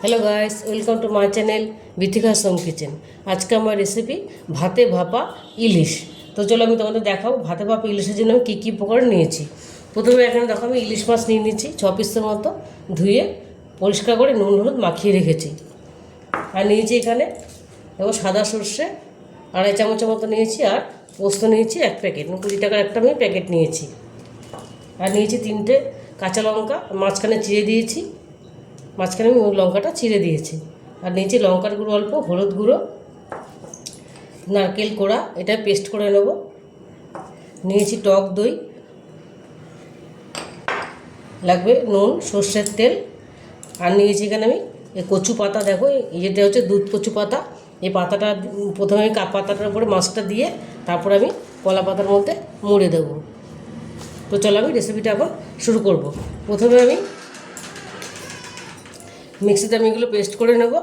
Hello guys, welcome to my channel Bithika Som kitchen. আজকে আমার recipe ভাতে ভাপা ইলিশ। তো চলো আমি তোমাদের দেখাবো ভাতে ভাপা ইলিশের জন্য আমি কী কী উপকরণ নিয়েছি। প্রথমে এখানে দেখো আমি ইলিশ মাছ নিয়ে নিচ্ছি 6 পিসের মতো, ধুয়ে পরিষ্কার করে নুন হলুদ মাখিয়ে রেখেছি। আর নিয়েছি এখানে দেখো সাদা সর্ষে 2.5 চামচের মতো নিয়েছি, আর পোস্ত নিয়েছি 1 প্যাকেট, 20 টাকার একটা আমি প্যাকেট নিয়েছি। আর নিয়েছি 3টে কাঁচা লঙ্কা, মাঝখানে চিড়ে দিয়েছি, মাঝখানে আমি লঙ্কাটা ছিঁড়ে দিয়েছি। আর নিচে লঙ্কার গুঁড়ো অল্প, হলুদ গুঁড়ো, নারকেল কোড়া, এটা পেস্ট করে নেব। নিয়েছি টক দই, লাগবে নুন, সর্ষের তেল। আর নিয়েছি এখানে আমি এই কচু পাতা, দেখো এটা হচ্ছে দুধ কচু পাতা। এই পাতাটা প্রথমে আমি পাতাটার উপরে মাছটা দিয়ে তারপর আমি কলা পাতার মধ্যে মুড়ে দেবো। তো চলো আমি রেসিপিটা এখন শুরু করব। প্রথমে আমি মিক্সিতে আমি এগুলো পেস্ট করে নেব।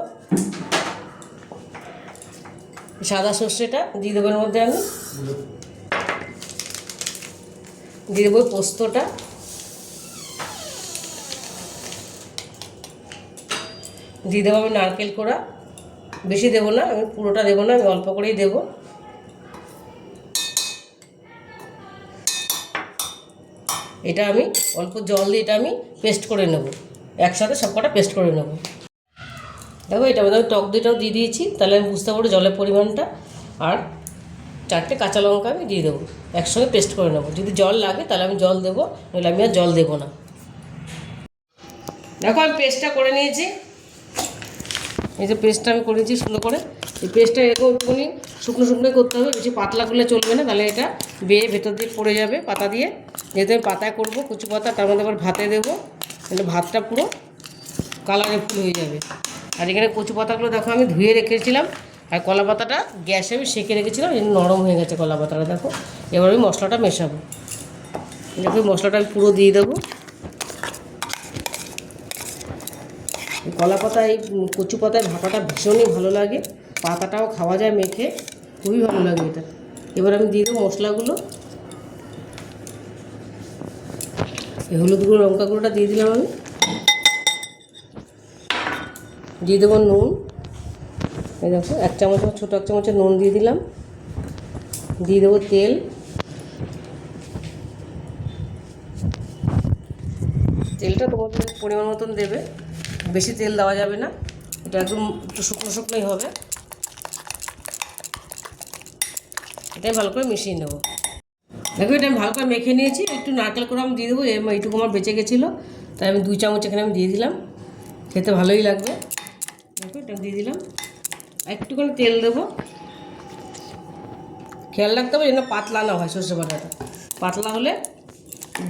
সাদা সর্ষেটা দিয়ে দেবো এর মধ্যে, আমি দিয়ে দেবো পোস্তটা, দিয়ে দেবো আমি নারকেল কোড়া। বেশি দেবো না, আমি পুরোটা দেবো না, আমি অল্প করেই দেবো। এটা আমি অল্প জল দিয়ে এটা আমি পেস্ট করে নেব, একসাথে সব কটা পেস্ট করে নেব। দেখো এটা মধ্যে আমি টক দইটাও দিয়ে দিয়েছি, তাহলে আমি বুঝতে পারবো জলের পরিমাণটা। আর 4টে কাঁচা লঙ্কা আমি দিয়ে দেবো, একসঙ্গে পেস্ট করে নেবো। যদি জল লাগে তাহলে আমি জল দেবো, নইলে আমি আর জল দেবো না। দেখো আমি পেস্টটা করে নিয়েছি, এই যে পেস্টটা আমি করেছি সুন্দর করে। এই পেস্টটা এরকম একটুখানি শুকনো শুকনোই করতে হবে, বেশি পাতলা করলে চলবে না, তাহলে এটা বেয়ে ভেতর দিয়ে পড়ে যাবে পাতা দিয়ে। যেহেতু আমি পাতায় করবো কচু পাতা, তার মধ্যে আবার ভাতে দেবো, তাহলে ভাতটা পুরো কালারে ফুল হয়ে যাবে। আর এখানে কচু পাতাগুলো দেখো আমি ধুয়ে রেখেছিলাম, আর কলা পাতাটা গ্যাসে আমি সেঁকে রেখেছিলাম, এই নরম হয়ে গেছে কলা পাতাটা। দেখো এবার আমি মশলাটা মেশাবো। দেখো মশলাটা আমি পুরো দিয়ে দেবো। কলা পাতা এই কচু পাতায় ভাপাটা ভীষণই ভালো লাগে, পাতাটাও খাওয়া যায় মেখে, খুবই ভালো লাগে এটা। এবার আমি দিয়ে দেবো মশলাগুলো। এই হলুদ গুঁড়ো লঙ্কা গুঁড়োটা দিয়ে দিলাম আমি, দিয়ে দেবো নুন। এই দেখো 1 চামচ, ছোটো 1 চামচের নুন দিয়ে দিলাম। দিয়ে দেবো তেল, তেলটা তোমাদের পরিমাণ মতন দেবে, বেশি তেল দেওয়া যাবে না, এটা একদম একটু শুকনো শুকনোই হবে। এটাই ভালো করে মিশিয়ে নেব। দেখো এটা আমি ভালো করে মেখে নিয়েছি, একটু নারকেল করে আমি দিয়ে দেবো, এইটুকু আমার বেঁচে গেছিলো, তাই আমি 2 চামচ এখানে আমি দিয়ে দিলাম, খেতে ভালোই লাগবে। দেখো এটা দিয়ে দিলাম, একটুখানি তেল দেবো। খেয়াল রাখতে হবে যেন পাতলা না হয়, সর্ষে বাটাটা পাতলা হলে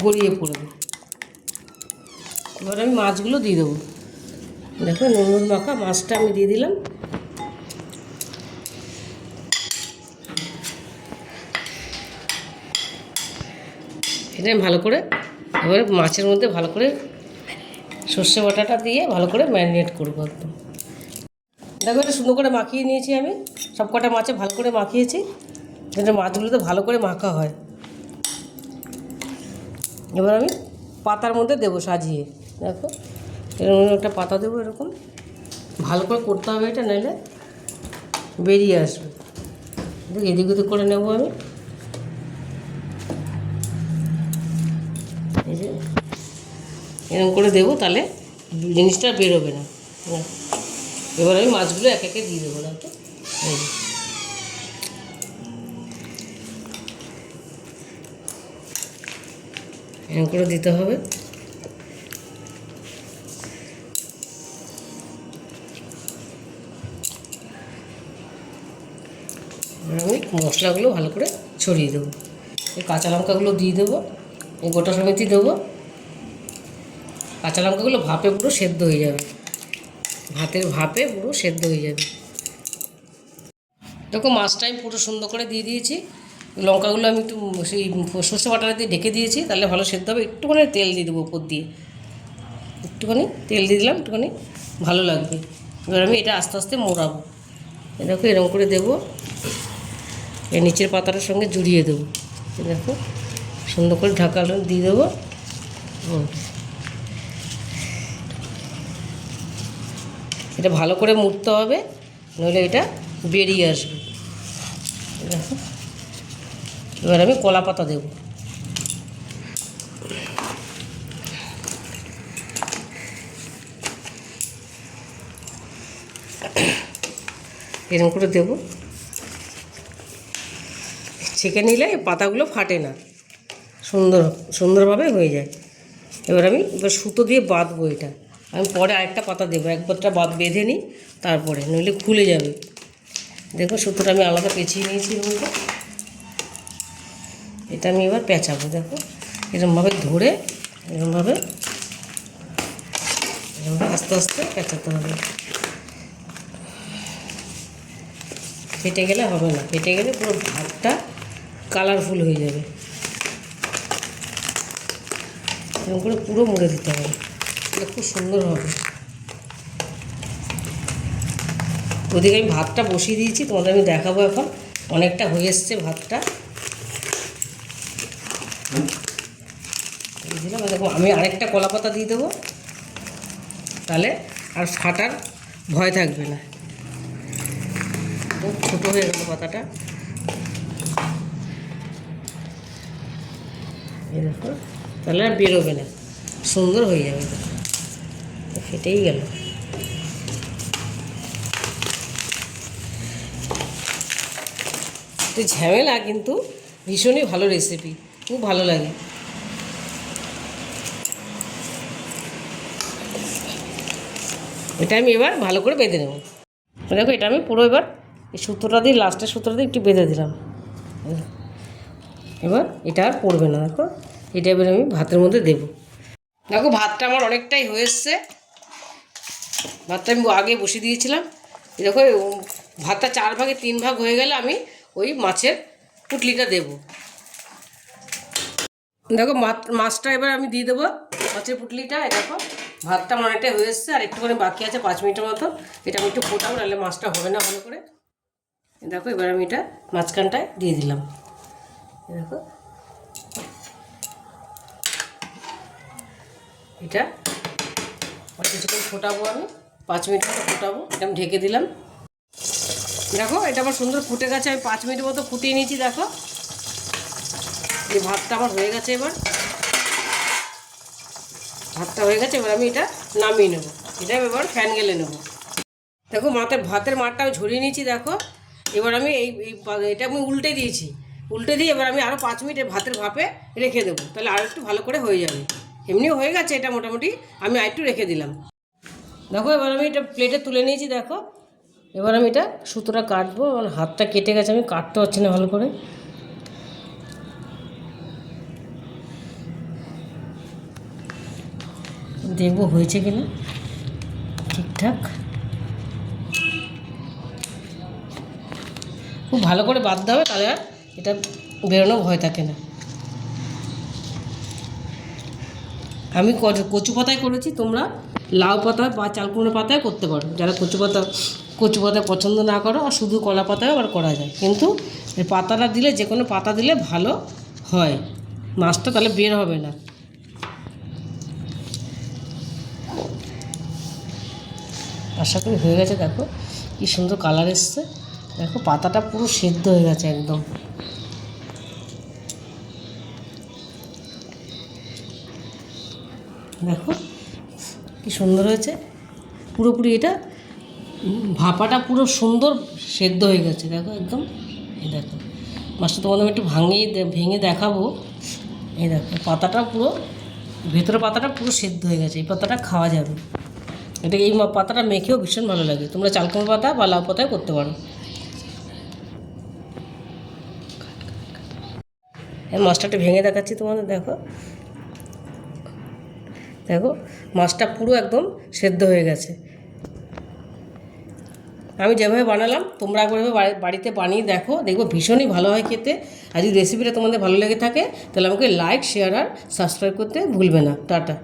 গড়িয়ে পড়বে। এবার আমি মাছগুলো দিয়ে দেবো। দেখো নুন মাখা মাছটা আমি দিয়ে দিলাম। এটা আমি ভালো করে এবার মাছের মধ্যে ভালো করে সর্ষে বাটাটা দিয়ে ভালো করে ম্যারিনেট করবো একদম। দেখো এটা সুন্দর করে মাখিয়ে নিয়েছি আমি, সব কটা মাছে ভালো করে মাখিয়েছি, যেটা মাছগুলোতে ভালো করে মাখা হয়। এবার আমি পাতার মধ্যে দেবো সাজিয়ে। দেখো এরকম একটা পাতা দেবো, এরকম ভালো করে করতে হবে, এটা নাহলে বেরিয়ে আসবে। এদিক ওদিক করে নেবো আমি, এই যে এরকম করে দেবো, তাহলে জিনিসটা বেরোবে না। এবার আমি মাছগুলো এক একে দিয়ে দেবো। দেখো এই এরকম করে দিতে হবে। আমি মশলাগুলো ভালো করে ছড়িয়ে দেবো, এই কাঁচা লঙ্কাগুলো দিয়ে দেবো, এই গোটা সমেতি দেবো। কাঁচা লঙ্কাগুলো ভাপে পুরো সেদ্ধ হয়ে যাবে, ভাতের ভাপে পুরো সেদ্ধ হয়ে যাবে। দেখো মাছটা আমি পুরো সুন্দর করে দিয়ে দিয়েছি, লঙ্কাগুলো আমি একটু সেই সর্ষে বাটা দিয়ে ঢেকে দিয়েছি, তাহলে ভালো সেদ্ধ হবে। একটুখানি তেল দিয়ে দেবো উপর দিয়ে, একটুখানি তেল দিয়ে দিলাম, একটুখানি ভালো লাগবে। এবার আমি এটা আস্তে আস্তে মোড়াবো। দেখো এরকম করে দেবো, এই নিচের পাতাটার সঙ্গে জুড়িয়ে দেবো। দেখো সুন্দর করে ঢাকা দিয়ে দেবো। এটা ভালো করে মুড়তে হবে, নইলে এটা বেরিয়ে আসবে। দেখো এবার আমি কলা পাতা দেবো। এরকম করে দেবো, ছেঁকে নিলে পাতাগুলো ফাটে না, সুন্দরভাবে হয়ে যায়। এবার সুতো দিয়ে বাঁধবো এটা। আমি পরে আরেকটা পাতা দেবো, একবারটা বেঁধে নিই তারপরে, নইলে খুলে যাবে। দেখো সুতোটা আমি আলাদা পেঁচিয়ে নিয়েছি বলতে, এটা আমি এবার পেঁচাবো। দেখো এরকমভাবে ধরে এরকমভাবে আস্তে আস্তে পেঁচাতে হবে। ফেটে গেলে হবে না, ফেটে গেলে পুরো ভাতটা কালারফুল হয়ে যাবে। এরকম করে পুরো মুড়ে দিতে হবে, এটা খুব সুন্দর হবে। ওদিকে আমি ভাতটা বসিয়ে দিয়েছি, তোমাদের আমি দেখাবো এখন। অনেকটা হয়ে এসছে ভাতটা। দিলাম, দেখো আমি আরেকটা কলা পাতা দিয়ে দেবো, তাহলে আর ফাটার ভয় থাকবে না। খুব ছোটো হয়ে গেল পাতাটা, এই দেখো, তাহলে আর বেরোবে না, সুন্দর হয়ে যাবে। ফেটেই গেল। তো ঝামেলা, কিন্তু ভীষণই ভালো রেসিপি, খুব ভালো লাগে। এটা আমি এবার ভালো করে বেঁধে নেব। দেখো এটা আমি পুরো এবার এই সুতোটা দিয়ে, লাস্টের সুতোটা দিয়ে একটু বেঁধে দিলাম। এবার এটা আর পড়বে না। দেখো এটা এবার আমি ভাতের মধ্যে দেব। দেখো ভাতটা আমার অনেকটাই হয়ে এসছে। ভাতটা আমি আগে বসিয়ে দিয়েছিলাম। দেখো ভাতটা 4 ভাগে 3 ভাগ হয়ে গেলে আমি ওই মাছের পুঁটলিটা দেব। দেখো মাছটা এবার আমি দিয়ে দেবো, মাছের পুঁটলিটা। দেখো ভাতটা অনেকটাই হয়ে এসছে, আর একটুখানি বাকি আছে 5 মিনিটের মতো। এটা আমি একটু ফোটাবো, নাহলে মাছটা হবে না ভালো করে। দেখো এবার আমি এটা মাঝখানটায় দিয়ে দিলাম। দেখো এটা কিছুক্ষণ ফোটাবো, আমি 5 মিনিট মতো ফোটাবো। এটা আমি ঢেকে দিলাম। দেখো এটা আমার সুন্দর ফুটে গেছে, আমি 5 মিনিট মতো ফুটিয়ে নিয়েছি। দেখো এই ভাতটা আমার হয়ে গেছে। এবার ভাতটা হয়ে গেছে, এবার আমি এটা নামিয়ে নেবো। এটা এবার ফ্যান গেলে নেবো। দেখো ভাতের মারটা আমি ঝরিয়ে নিয়েছি। দেখো এবার আমি এটা আমি উল্টে দিয়েছি, উল্টে দিয়ে এবার আমি আরও 5 মিনিট ভাতের ভাপে রেখে দেবো, তাহলে আরও একটু ভালো করে হয়ে যাবে। এমনিও হয়ে গেছে এটা মোটামুটি, আমি আরেকটু রেখে দিলাম। দেখো এবার আমি এটা প্লেটে তুলে নিয়েছি। দেখো এবার আমি এটা সুতোটা কাটবো। আমার হাতটা কেটে গেছে, আমি কাটতে পারছি না ভালো করে। দেখবো হয়েছে কিনা ঠিকঠাক। খুব ভালো করে বাঁধতে হবে, তাহলে আর এটা বেরোনোর ভয় থাকে না। আমি কচু পাতায় করেছি, তোমরা লাউ পাতা বা চালকুমড়ো পাতায় করতে পারো। যারা কচু পাতা পছন্দ না করো, আর শুধু কলা পাতায় আবার করা যায়। কিন্তু এই পাতাটা দিলে, যে কোনো পাতা দিলে ভালো হয়, মাছটা তাহলে বের হবে না। আশা করি হয়ে গেছে। দেখো কি সুন্দর কালার এসছে। দেখো পাতাটা পুরো সেদ্ধ হয়ে গেছে একদম। দেখো কি সুন্দর হয়েছে, পুরোপুরি এটা ভাপাটা পুরো সুন্দর সেদ্ধ হয়ে গেছে। দেখো একদম, এই দেখো মাছটা তোমাদের আমি একটু ভেঙে দেখাবো। এই দেখো পাতাটা পুরো, ভেতরের পাতাটা পুরো সেদ্ধ হয়ে গেছে। এই পাতাটা খাওয়া যাবে। এটা এই পাতাটা মেখেও ভীষণ ভালো লাগে। তোমরা চালকুমড়ো পাতা বা লাউ পাতায় করতে পারো। এই মাছটা একটু ভেঙে দেখাচ্ছি তোমাদের। দেখো দেখো মাছটা পুরো একদম সেদ্ধ হয়ে গেছে। আমি যেভাবে বানালাম তোমরা একবার বাড়িতে বানিয়ে দেখো, দেখবো ভীষণই ভালো হয় খেতে। আর যদি রেসিপিটা তোমাদের ভালো লেগে থাকে, তাহলে আমাকে লাইক, শেয়ার আর সাবস্ক্রাইব করতে ভুলবে না। টাটা।